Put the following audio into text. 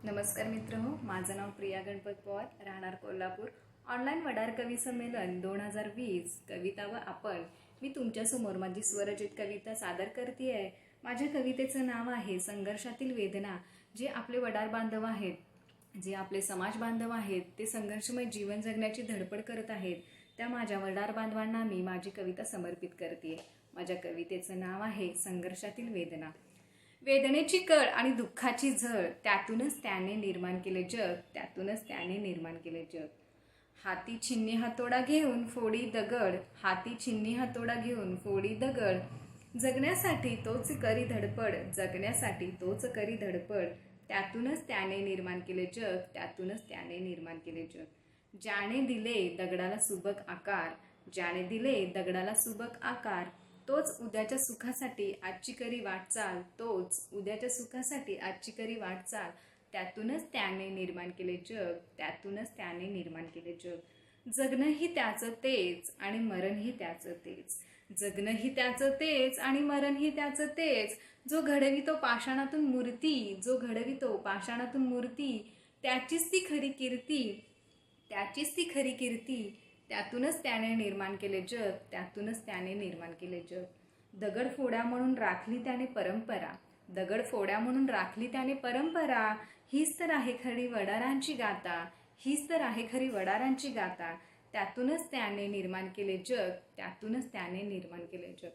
नमस्कार मित्रहो, माझं नाव प्रिया गणपत पवार, राहणार कोल्हापूर. ऑनलाईन वडार कवी संमेलन 2020 कविता व आपण मी तुमच्यासमोर माझी स्वरचित कविता सादर करते आहे. माझ्या कवितेचं नाव आहे संघर्षातील वेदना. जे आपले वडार बांधव आहेत, जे आपले समाज बांधव आहेत, ते संघर्षमय जीवन जगण्याची धडपड करत आहेत, त्या माझ्या वडार बांधवांना मी माझी कविता समर्पित करते. माझ्या कवितेचं नाव आहे संघर्षातील वेदना. वेदनेची कळ आणि दुःखाची झळ, त्यातूनच त्याने निर्माण केले जग, त्यातूनच त्याने निर्माण केले जग. हाती छिन्नी हातोडा घेऊन फोडी दगड, हाती छिन्नी हातोडा घेऊन फोडी दगड. जगण्यासाठी तोच करी धडपड, जगण्यासाठी तोच करी धडपड. त्यातूनच त्याने निर्माण केले जग, त्यातूनच त्याने निर्माण केले जग. ज्याने दिले दगडाला सुबक आकार, ज्याने दिले दगडाला सुबक आकार, तोच उद्याच्या सुखासाठी आजची करी वाटचाल, तोच उद्याच्या सुखासाठी आजची करी वाटचाल. त्यातूनच त्याने निर्माण केले जग, त्यातूनच त्याने निर्माण केले जग. जगणंही त्याचं तेच आणि मरणही त्याचं तेच, जगणंही त्याचं तेच आणि मरणही त्याचं तेच. जो घडवितो पाषाणातून मूर्ती, जो घडवितो पाषाणातून मूर्ती, त्याचीच ती खरी कीर्ती, त्याचीच ती खरी कीर्ती. त्यातूनच त्याने निर्माण केले जग, त्यातूनच त्याने निर्माण केले जग. दगड फोड्या म्हणून राखली त्याने परंपरा, दगड फोड्या म्हणून राखली त्याने परंपरा. हीच तर आहे खरी वडारांची गाथा, हीच तर आहे खरी वडारांची गाथा. त्यातूनच त्याने निर्माण केले जग, त्यातूनच त्याने निर्माण केले जग.